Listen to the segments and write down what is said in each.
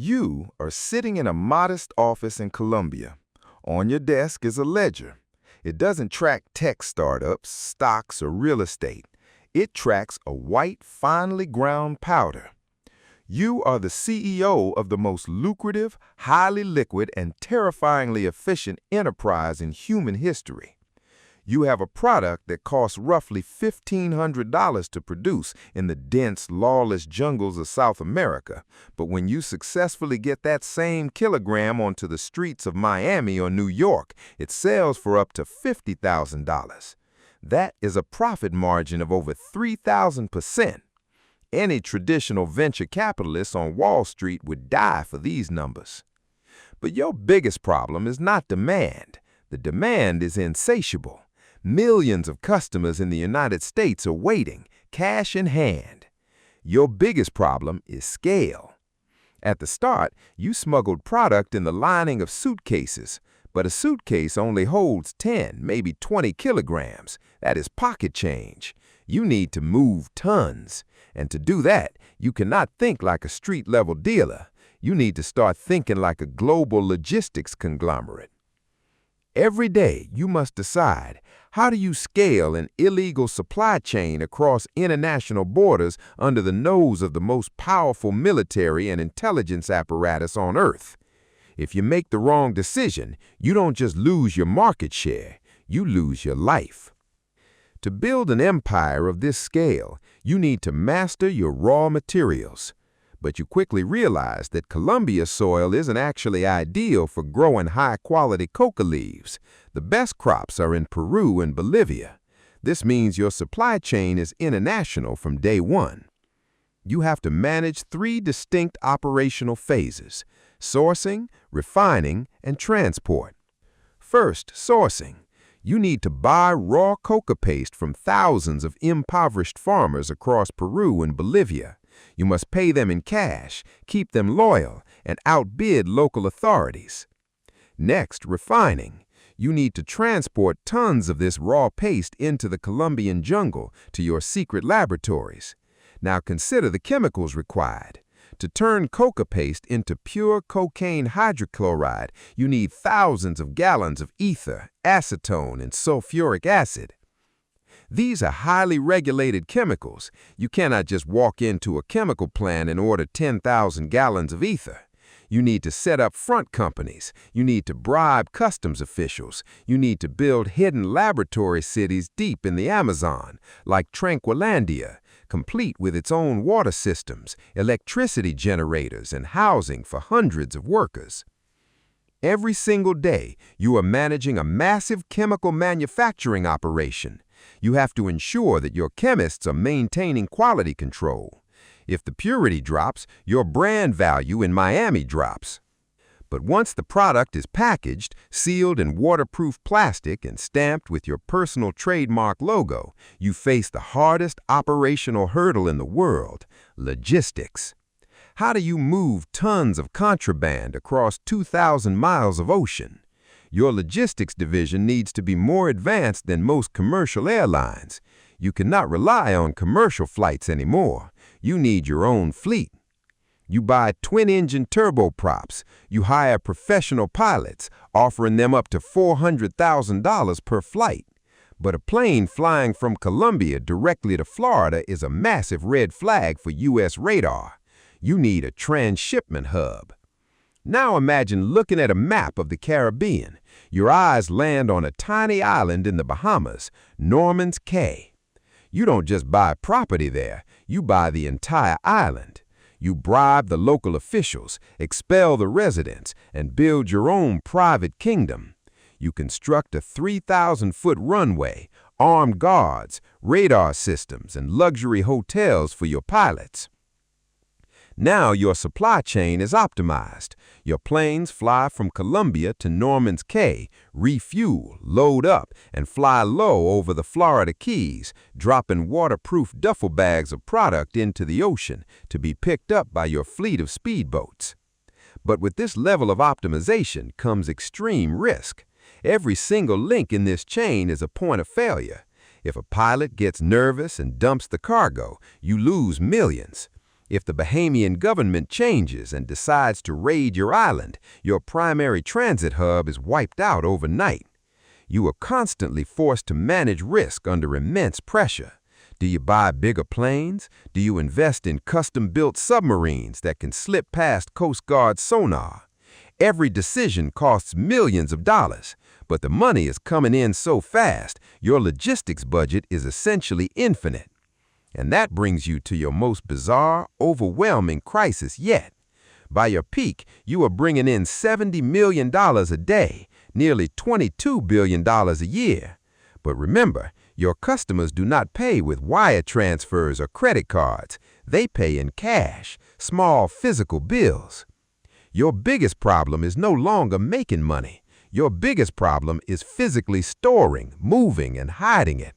You are sitting in a modest office in Colombia. On your desk is a ledger. It doesn't track tech startups, stocks, or real estate. It tracks a white, finely ground powder. You are the CEO of the most lucrative, highly liquid, and terrifyingly efficient enterprise in human history. You have a product that costs roughly $1,500 to produce in the dense, lawless jungles of South America, but when you successfully get that same kilogram onto the streets of Miami or New York, it sells for up to $50,000. That is a profit margin of over 3,000%. Any traditional venture capitalist on Wall Street would die for these numbers. But your biggest problem is not demand. The demand is insatiable. Millions of customers in the United States are waiting, cash in hand. Your biggest problem is scale. At the start, you smuggled product in the lining of suitcases, but a suitcase only holds 10, maybe 20 kilograms. That is pocket change. You need to move tons. And to do that, you cannot think like a street-level dealer. You need to start thinking like a global logistics conglomerate. Every day, you must decide, how do you scale an illegal supply chain across international borders under the nose of the most powerful military and intelligence apparatus on Earth? If you make the wrong decision, you don't just lose your market share, you lose your life. To build an empire of this scale, you need to master your raw materials. But you quickly realize that Colombia's soil isn't actually ideal for growing high-quality coca leaves. The best crops are in Peru and Bolivia. This means your supply chain is international from day one. You have to manage 3 distinct operational phases: sourcing, refining, and transport. First, sourcing. You need to buy raw coca paste from thousands of impoverished farmers across Peru and Bolivia. You must pay them in cash, keep them loyal, and outbid local authorities. Next, refining. You need to transport tons of this raw paste into the Colombian jungle to your secret laboratories. Now consider the chemicals required. To turn coca paste into pure cocaine hydrochloride, you need thousands of gallons of ether, acetone, and sulfuric acid. These are highly regulated chemicals. You cannot just walk into a chemical plant and order 10,000 gallons of ether. You need to set up front companies. You need to bribe customs officials. You need to build hidden laboratory cities deep in the Amazon, like Tranquilandia, complete with its own water systems, electricity generators, and housing for hundreds of workers. Every single day, you are managing a massive chemical manufacturing operation. You have to ensure that your chemists are maintaining quality control. If the purity drops, your brand value in Miami drops. But once the product is packaged, sealed in waterproof plastic, and stamped with your personal trademark logo, you face the hardest operational hurdle in the world: logistics. How do you move tons of contraband across 2,000 miles of ocean? Your logistics division needs to be more advanced than most commercial airlines. You cannot rely on commercial flights anymore. You need your own fleet. You buy twin-engine turboprops. You hire professional pilots, offering them up to $400,000 per flight. But a plane flying from Colombia directly to Florida is a massive red flag for U.S. radar. You need a transshipment hub. Now imagine looking at a map of the Caribbean. Your eyes land on a tiny island in the Bahamas, Norman's Cay. You don't just buy property there, you buy the entire island. You bribe the local officials, expel the residents, and build your own private kingdom. You construct a 3,000-foot runway, armed guards, radar systems, and luxury hotels for your pilots. Now your supply chain is optimized. Your planes fly from Colombia to Norman's Cay, refuel, load up, and fly low over the Florida Keys, dropping waterproof duffel bags of product into the ocean to be picked up by your fleet of speedboats. But with this level of optimization comes extreme risk. Every single link in this chain is a point of failure. If a pilot gets nervous and dumps the cargo, you lose millions. If the Bahamian government changes and decides to raid your island, your primary transit hub is wiped out overnight. You are constantly forced to manage risk under immense pressure. Do you buy bigger planes? Do you invest in custom-built submarines that can slip past Coast Guard sonar? Every decision costs millions of dollars, but the money is coming in so fast, your logistics budget is essentially infinite. And that brings you to your most bizarre, overwhelming crisis yet. By your peak, you are bringing in $70 million a day, nearly $22 billion a year. But remember, your customers do not pay with wire transfers or credit cards. They pay in cash, small physical bills. Your biggest problem is no longer making money. Your biggest problem is physically storing, moving, and hiding it.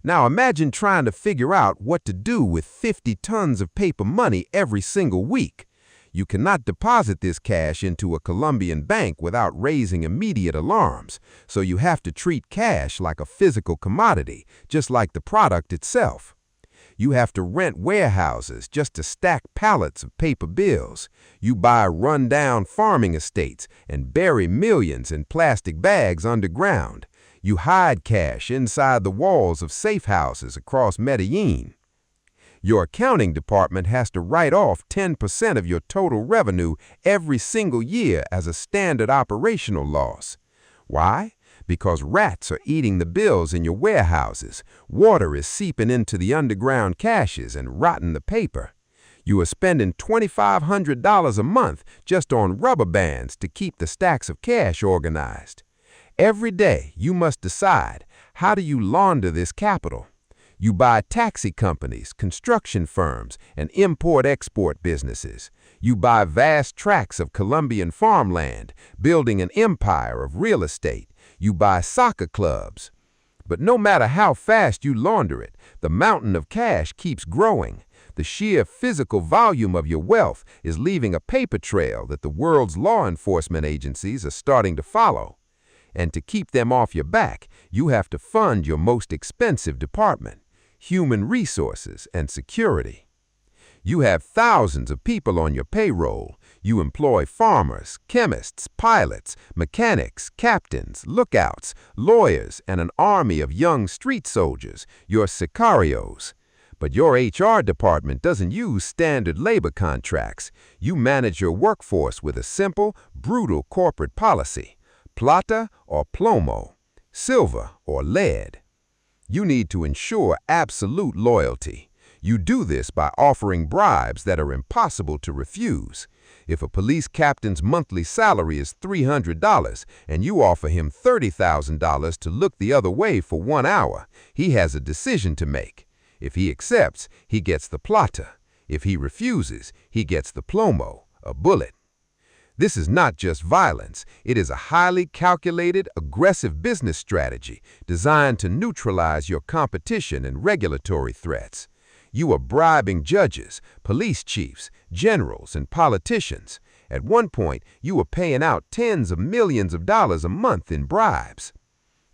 Now imagine trying to figure out what to do with 50 tons of paper money every single week. You cannot deposit this cash into a Colombian bank without raising immediate alarms, so you have to treat cash like a physical commodity, just like the product itself. You have to rent warehouses just to stack pallets of paper bills. You buy run-down farming estates and bury millions in plastic bags underground. You hide cash inside the walls of safe houses across Medellín. Your accounting department has to write off 10% of your total revenue every single year as a standard operational loss. Why? Because rats are eating the bills in your warehouses, water is seeping into the underground caches and rotting the paper. You are spending $2,500 a month just on rubber bands to keep the stacks of cash organized. Every day, you must decide, how do you launder this capital? You buy taxi companies, construction firms, and import-export businesses. You buy vast tracts of Colombian farmland, building an empire of real estate. You buy soccer clubs. But no matter how fast you launder it, the mountain of cash keeps growing. The sheer physical volume of your wealth is leaving a paper trail that the world's law enforcement agencies are starting to follow. And to keep them off your back, you have to fund your most expensive department, human resources and security. You have thousands of people on your payroll. You employ farmers, chemists, pilots, mechanics, captains, lookouts, lawyers, and an army of young street soldiers, your sicarios. But your HR department doesn't use standard labor contracts. You manage your workforce with a simple, brutal corporate policy: Plata or Plomo, silver or lead. You need to ensure absolute loyalty. You do this by offering bribes that are impossible to refuse. If a police captain's monthly salary is $300 and you offer him $30,000 to look the other way for 1 hour, he has a decision to make. If he accepts, he gets the plata. If he refuses, he gets the plomo, a bullet. This is not just violence. It is a highly calculated, aggressive business strategy designed to neutralize your competition and regulatory threats. You are bribing judges, police chiefs, generals, and politicians. At one point, you were paying out tens of millions of dollars a month in bribes.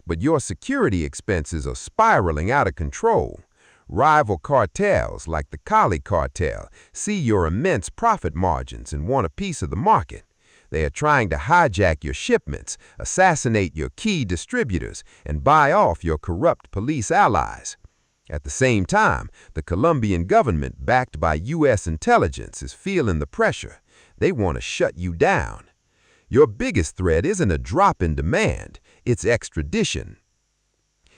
But your security expenses are spiraling out of control. Rival cartels like the Cali cartel see your immense profit margins and want a piece of the market. They are trying to hijack your shipments, assassinate your key distributors, and buy off your corrupt police allies. At the same time, the Colombian government, backed by U.S. intelligence, is feeling the pressure. They want to shut you down. Your biggest threat isn't a drop in demand, it's extradition.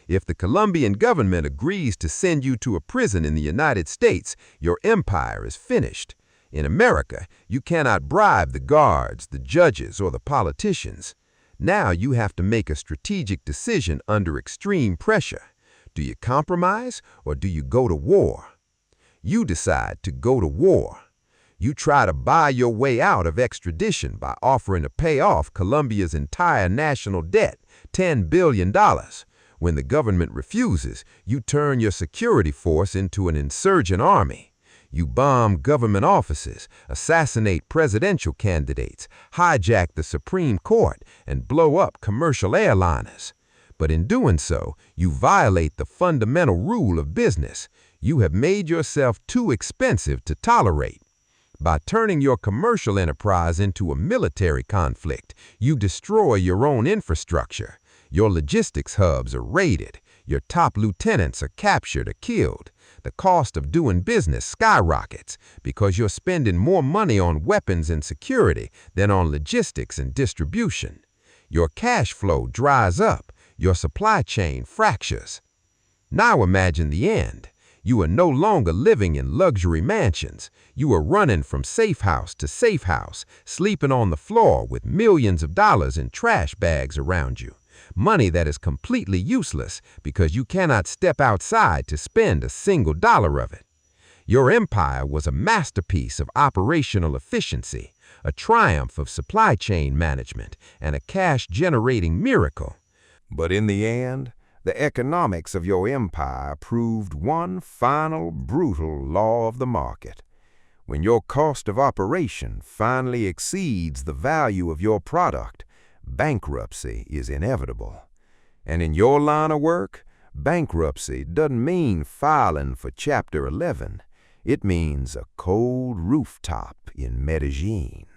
If the Colombian government agrees to send you to a prison in the United States, your empire is finished. In America, you cannot bribe the guards, the judges, or the politicians. Now you have to make a strategic decision under extreme pressure. Do you compromise or do you go to war? You decide to go to war. You try to buy your way out of extradition by offering to pay off Colombia's entire national debt, $10 billion. When the government refuses, you turn your security force into an insurgent army. You bomb government offices, assassinate presidential candidates, hijack the Supreme Court, and blow up commercial airliners. But in doing so, you violate the fundamental rule of business. You have made yourself too expensive to tolerate. By turning your commercial enterprise into a military conflict, you destroy your own infrastructure. Your logistics hubs are raided. Your top lieutenants are captured or killed. The cost of doing business skyrockets because you're spending more money on weapons and security than on logistics and distribution. Your cash flow dries up. Your supply chain fractures. Now imagine the end. You are no longer living in luxury mansions. You are running from safe house to safe house, sleeping on the floor with millions of dollars in trash bags around you. Money that is completely useless because you cannot step outside to spend a single dollar of it. Your empire was a masterpiece of operational efficiency, a triumph of supply chain management, and a cash-generating miracle. But in the end, the economics of your empire proved one final brutal law of the market. When your cost of operation finally exceeds the value of your product, bankruptcy is inevitable. And in your line of work, bankruptcy doesn't mean filing for Chapter 11. It means a cold rooftop in Medellín.